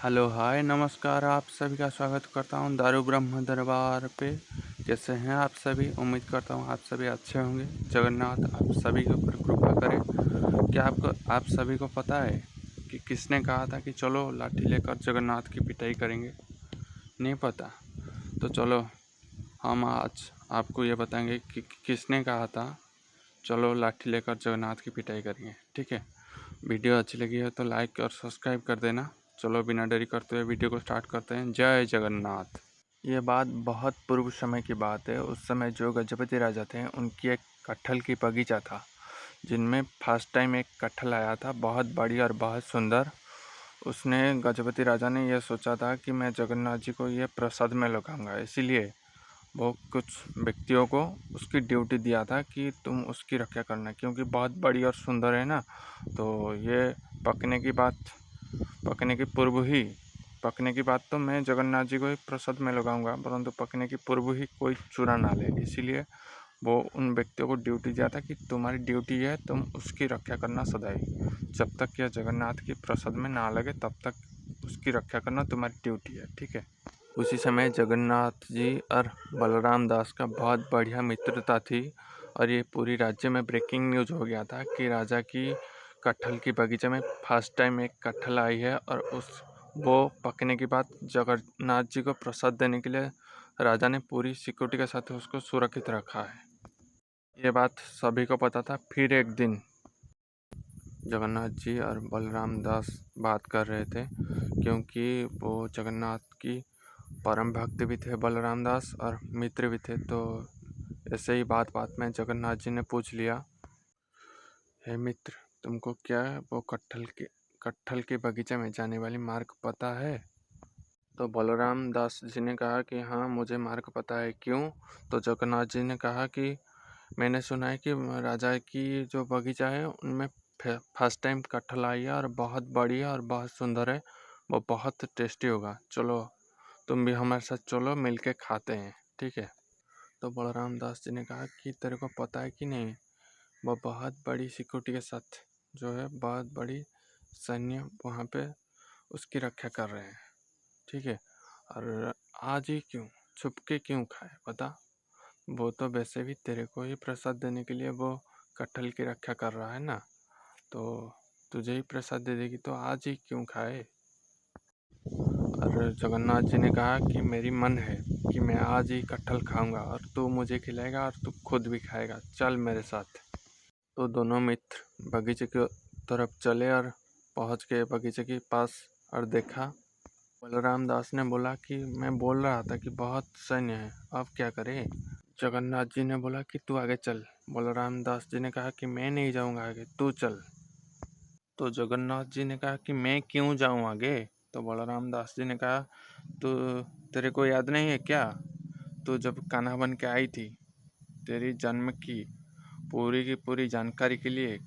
Hello hi नमस्कार। आप सभी का स्वागत करता हूँ दारू ब्रह्म दरबार पे। कैसे हैं आप सभी? उम्मीद करता हूँ आप सभी अच्छे होंगे। जगन्नाथ आप सभी के ऊपर कृपा करें। क्या आप सभी को पता है कि किसने कहा था कि चलो लाठी लेकर जगन्नाथ की पिटाई करेंगे? नहीं पता? तो चलो हम आज आपको ये बताएंगे कि किसने कहा था चलो लाठी लेकर जगन्नाथ की पिटाई करेंगे। ठीक है, वीडियो अच्छी लगी है तो लाइक और सब्सक्राइब कर देना। चलो बिना देरी करते हुए वीडियो को स्टार्ट करते हैं। जय जगन्नाथ। ये बात बहुत पूर्व समय की बात है। उस समय जो गजपति राजा थे उनकी एक कटहल की बगीचा था, जिनमें फर्स्ट टाइम एक कटहल आया था, बहुत बड़ी और बहुत सुंदर। उसने गजपति राजा ने यह सोचा था कि मैं जगन्नाथ जी को ये प्रसाद में लगाऊंगा, इसीलिए वो कुछ व्यक्तियों को उसकी ड्यूटी दिया था कि तुम उसकी रक्षा करना, क्योंकि बहुत बड़ी और सुंदर है ना। तो ये पकने की बात पकने की पूर्व ही पकने की बात तो मैं जगन्नाथ जी को ही प्रसाद में लगाऊंगा, परंतु पकने की पूर्व ही कोई चुरा ना ले, इसीलिए वो उन व्यक्तियों को ड्यूटी दिया था कि तुम्हारी ड्यूटी है, तुम उसकी रक्षा करना सदैव। जब तक यह जगन्नाथ की प्रसाद में ना लगे तब तक उसकी रक्षा करना तुम्हारी ड्यूटी है। ठीक है। उसी समय जगन्नाथ जी और बलराम दास का बहुत बढ़िया मित्रता थी, और ये पूरी राज्य में ब्रेकिंग न्यूज़ हो गया था कि राजा की कटहल की बगीचे में फर्स्ट टाइम एक कटहल आई है, और वो पकने के बाद जगन्नाथ जी को प्रसाद देने के लिए राजा ने पूरी सिक्योरिटी के साथ उसको सुरक्षित रखा है। ये बात सभी को पता था। फिर एक दिन जगन्नाथ जी और बलराम दास बात कर रहे थे, क्योंकि वो जगन्नाथ की परम भक्त भी थे बलराम दास, और मित्र भी थे। तो ऐसे ही बात बात में जगन्नाथ जी ने पूछ लिया, हे मित्र, तुमको क्या वो कटहल के बगीचे में जाने वाली मार्ग पता है? तो बलराम दास जी ने कहा कि हाँ, मुझे मार्ग पता है। क्यों? तो जगन्नाथ जी ने कहा कि मैंने सुना है कि राजा की जो बगीचा है उनमें फर्स्ट टाइम कटहल आई है, और बहुत बड़ी है और बहुत सुंदर है, वो बहुत टेस्टी होगा। चलो तुम भी हमारे साथ चलो, मिलके खाते हैं। ठीक है। तो बलराम दास जी ने कहा कि तेरे को पता है कि नहीं, वो बहुत बड़ी सिक्योरिटी के साथ जो है, बहुत बड़ी सैन्य वहाँ पे उसकी रक्षा कर रहे हैं। ठीक है। और आज ही क्यों, छुप के क्यों खाए बता? वो तो वैसे भी तेरे को ही प्रसाद देने के लिए वो कटहल की रक्षा कर रहा है ना, तो तुझे ही प्रसाद दे देगी, तो आज ही क्यों खाए? और जगन्नाथ जी ने कहा कि मेरी मन है कि मैं आज ही कटहल खाऊंगा, और तू मुझे खिलाएगा और तू खुद भी खाएगा, चल मेरे साथ। तो दोनों मित्र बगीचे की तरफ चले और पहुंच गए बगीचे के पास, और देखा। बलराम दास ने बोला कि मैं बोल रहा था कि बहुत सैन्य है, अब क्या करें? जगन्नाथ जी ने बोला कि तू आगे चल। बलराम दास जी ने कहा कि मैं नहीं जाऊंगा आगे, तू चल। तो जगन्नाथ जी ने कहा कि मैं क्यों जाऊं आगे? तो बलराम दास जी ने कहा, तो तेरे को याद नहीं है क्या, तू जब कान्हा बन के आई थी, तेरी जन्म की पूरी जानकारी के लिए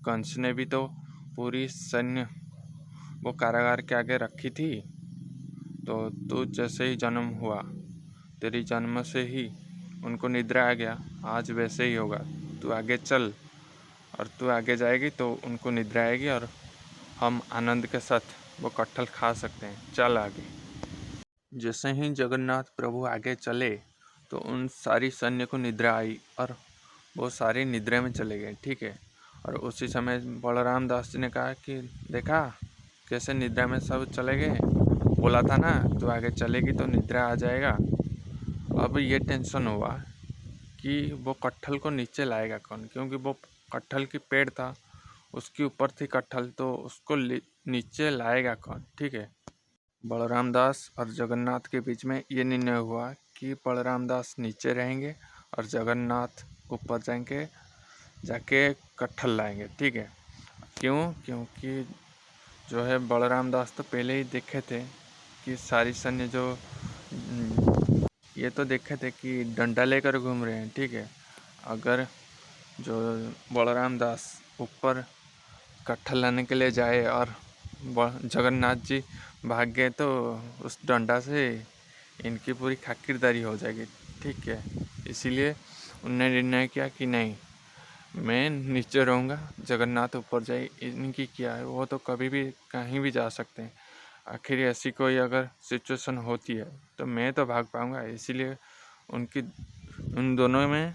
कंस ने भी तो पूरी सैन्य वो कारागार के आगे रखी थी। तो तू जैसे ही जन्म हुआ, तेरी जन्म से ही उनको निद्रा आ गया, आज वैसे ही होगा। तू आगे चल, और तू आगे जाएगी तो उनको निद्रा आएगी, और हम आनंद के साथ वो कटहल खा सकते हैं। चल आगे। जैसे ही जगन्नाथ प्रभु आगे चले तो उन सारी सैन्य को निद्रा आई, और वो सारे निद्रा में चले गए। ठीक है। और उसी समय बलराम दास जी ने कहा कि देखा कैसे निद्रा में सब चले गए, बोला था ना तू आगे चलेगी तो निद्रा आ जाएगा। अब ये टेंशन हुआ कि वो कटहल को नीचे लाएगा कौन, क्योंकि वो कटहल की पेड़ था, उसके ऊपर थी कटहल, तो उसको नीचे लाएगा कौन। ठीक है। बलराम दास और जगन्नाथ के बीच में ये निर्णय हुआ कि बलराम दास नीचे रहेंगे और जगन्नाथ ऊपर जाके कटहल लाएंगे। ठीक है। क्यों? क्योंकि जो है बलराम दास तो पहले ही देखे थे कि सारी सैन्य जो ये तो देखे थे कि डंडा लेकर घूम रहे हैं। ठीक है। अगर जो बलराम दास ऊपर कटहल लाने के लिए जाए और जगन्नाथ जी भाग गए, तो उस डंडा से इनकी पूरी खातिरदारी हो जाएगी। ठीक है। इसीलिए उन्होंने निर्णय किया कि नहीं, मैं नीचे रहूँगा, जगन्नाथ ऊपर जाए। इनकी क्या है, वो तो कभी भी कहीं भी जा सकते हैं। आखिर ऐसी कोई अगर सिचुएशन होती है तो मैं तो भाग पाऊँगा। इसीलिए उन दोनों में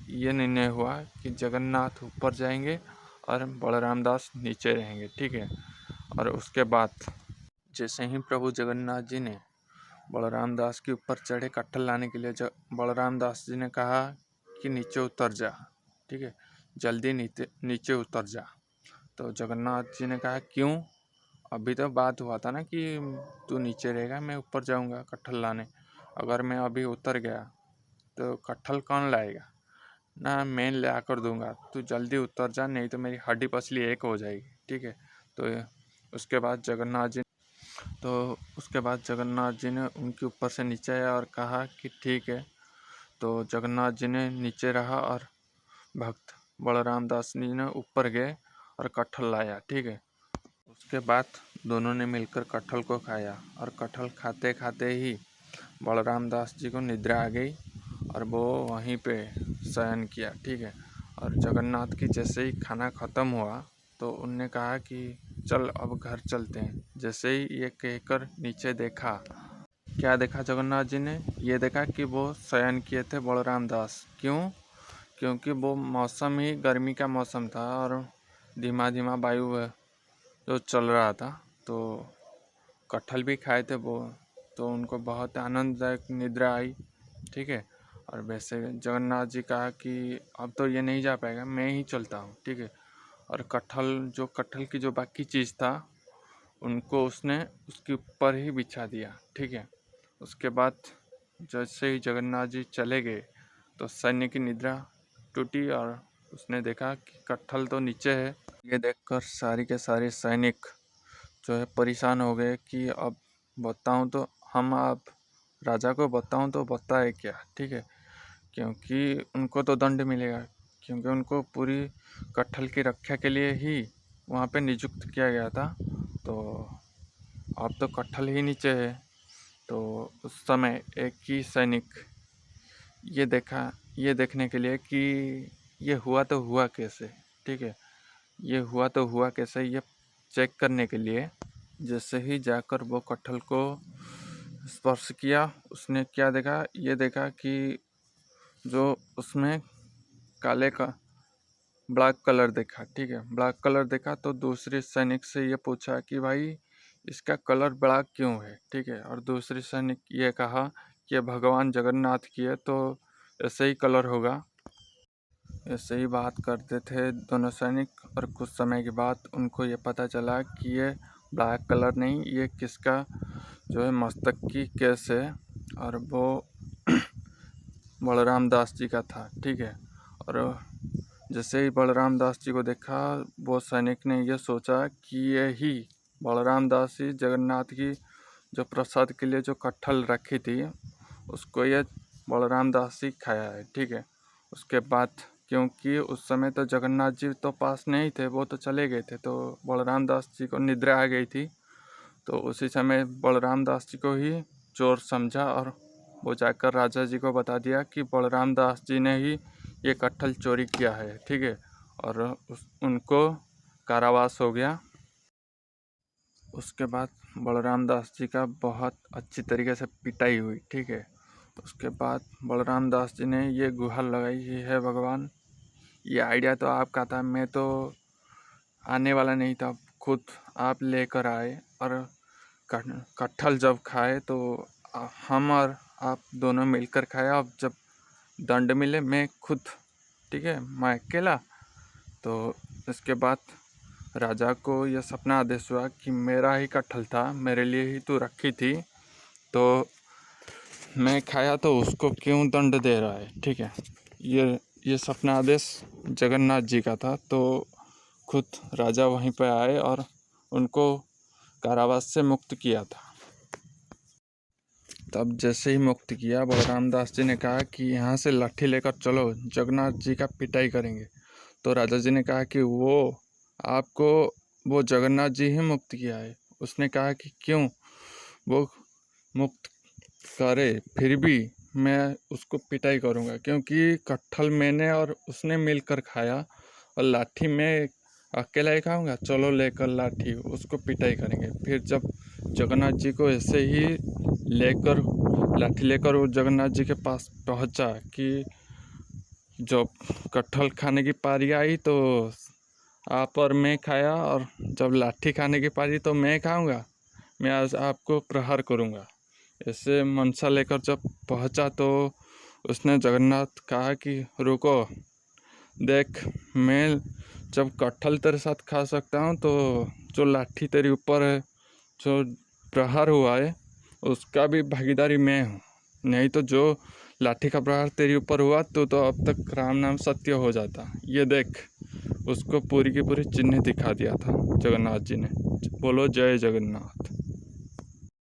ये निर्णय हुआ कि जगन्नाथ ऊपर जाएंगे और बलराम दास नीचे रहेंगे, ठीक है। और उसके बाद जैसे ही प्रभु जगन्नाथ जी ने बलराम दास के ऊपर चढ़े कट्ठल लाने के लिए, बलराम दास जी ने कहा कि नीचे उतर जा, ठीक है, जल्दी नीचे उतर जा। तो जगन्नाथ जी ने कहा क्यों, अभी तो बात हुआ था ना कि तू नीचे रहेगा, मैं ऊपर जाऊंगा कट्ठल लाने। अगर मैं अभी उतर गया तो कट्ठल कौन लाएगा ना, मैं ला कर दूंगा, तू जल्दी उतर जा, नहीं तो मेरी हड्डी पसली एक हो जाएगी, ठीक है। तो उसके बाद जगन्नाथ जी ने उनके ऊपर से नीचे आया और कहा कि ठीक है। तो जगन्नाथ जी ने नीचे रहा और भक्त बलराम दास जी ने ऊपर गए और कटहल लाया, ठीक है। उसके बाद दोनों ने मिलकर कटहल को खाया और कटहल खाते खाते ही बलराम दास जी को निद्रा आ गई और वो वहीं पे शयन किया, ठीक है। और जगन्नाथ की जैसे ही खाना ख़त्म हुआ तो उनने कहा कि चल अब घर चलते हैं। जैसे ही ये कहकर नीचे देखा, क्या देखा जगन्नाथ जी ने, ये देखा कि वो शयन किए थे बलराम दास। क्यों? क्योंकि वो मौसम ही गर्मी का मौसम था और धीमा धीमा वायु जो चल रहा था, तो कटहल भी खाए थे वो, तो उनको बहुत आनंददायक निद्रा आई, ठीक है। और वैसे जगन्नाथ जी कहा कि अब तो ये नहीं जा पाएगा, मैं ही चलता हूँ, ठीक है। और कटहल की जो बाकी चीज़ था उनको उसने उसके ऊपर ही बिछा दिया, ठीक है। उसके बाद जैसे ही जगन्नाथ जी चले गए तो सैन्य की निद्रा टूटी और उसने देखा कि कटहल तो नीचे है। ये देखकर सारी के सारे सैनिक जो है परेशान हो गए कि अब बताऊं तो हम अब राजा को बताऊं तो बताए क्या, ठीक है, क्योंकि उनको तो दंड मिलेगा, क्योंकि उनको पूरी कटहल की रक्षा के लिए ही वहाँ पे नियुक्त किया गया था। तो अब तो कटहल ही नीचे है। तो उस समय एक ही सैनिक ये देखने के लिए कि ये हुआ तो हुआ कैसे, ठीक है, ये हुआ तो हुआ कैसे, ये चेक करने के लिए जैसे ही जाकर वो कटहल को स्पर्श किया, उसने क्या देखा, ये देखा कि जो उसमें काले का ब्लैक कलर देखा, ठीक है, ब्लैक कलर देखा। तो दूसरे सैनिक से ये पूछा कि भाई इसका कलर ब्लैक क्यों है, ठीक है। और दूसरे सैनिक ये कहा कि भगवान जगन्नाथ की है तो ऐसे ही कलर होगा। ऐसे ही बात करते थे दोनों सैनिक और कुछ समय के बाद उनको ये पता चला कि ये ब्लैक कलर नहीं, ये किसका जो है मस्तक की केस है और वो बलराम दास जी का था, ठीक है। और जैसे ही बलराम दास जी को देखा, वो सैनिक ने यह सोचा कि ये ही बलराम दास जी जगन्नाथ की जो प्रसाद के लिए जो कटहल रखी थी उसको ये बलराम दास जी खाया है, ठीक है। उसके बाद क्योंकि उस समय तो जगन्नाथ जी तो पास नहीं थे, वो तो चले गए थे, तो बलराम दास जी को निद्रा आ गई थी। तो उसी समय बलराम दास जी को ही चोर समझा और वो जाकर राजा जी को बता दिया कि बलराम दास जी ने ही ये कटहल चोरी किया है, ठीक है। और उनको कारावास हो गया। उसके बाद बलराम दास जी का बहुत अच्छी तरीके से पिटाई हुई, ठीक है। उसके बाद बलराम दास जी ने ये गुहार लगाई कि है भगवान, ये आइडिया तो आपका था, मैं तो आने वाला नहीं था, खुद आप लेकर आए और कटहल जब खाए तो हम और आप दोनों मिलकर खाए, अब जब दंड मिले मैं खुद, ठीक है, मैं अकेला। तो इसके बाद राजा को यह सपना आदेश हुआ कि मेरा ही कटहल था, मेरे लिए ही तू रखी थी, तो मैं खाया तो उसको क्यों दंड दे रहा है, ठीक है। ये सपना आदेश जगन्नाथ जी का था। तो खुद राजा वहीं पर आए और उनको कारावास से मुक्त किया था। तब जैसे ही मुक्त किया, बलराम दास जी ने कहा कि यहाँ से लाठी लेकर चलो, जगन्नाथ जी का पिटाई करेंगे। तो राजा जी ने कहा कि आपको वो जगन्नाथ जी ही मुक्त किया है। उसने कहा कि क्यों वो मुक्त करे, फिर भी मैं उसको पिटाई करूँगा, क्योंकि कटहल मैंने और उसने मिलकर खाया और लाठी मैं अकेला ही खाऊंगा। चलो लेकर लाठी, उसको पिटाई करेंगे। फिर जब जगन्नाथ जी को ऐसे ही लेकर लाठी लेकर वो जगन्नाथ जी के पास पहुंचा कि जब कटहल खाने की पारी आई तो आप और मैं खाया, और जब लाठी खाने की पारी तो मैं खाऊंगा, मैं आज आपको प्रहार करूंगा। ऐसे मनसा लेकर जब पहुंचा तो उसने जगन्नाथ कहा कि रुको, देख, मैं जब कटहल तेरे साथ खा सकता हूँ तो जो लाठी तेरे ऊपर है, जो प्रहार हुआ है, उसका भी भागीदारी मैं हूँ। नहीं तो जो लाठी का प्रहार तेरे ऊपर हुआ तो अब तक राम नाम सत्य हो जाता। ये देख, उसको पूरी की पूरी चिन्ह दिखा दिया था जगन्नाथ जी ने। बोलो जय जगन्नाथ।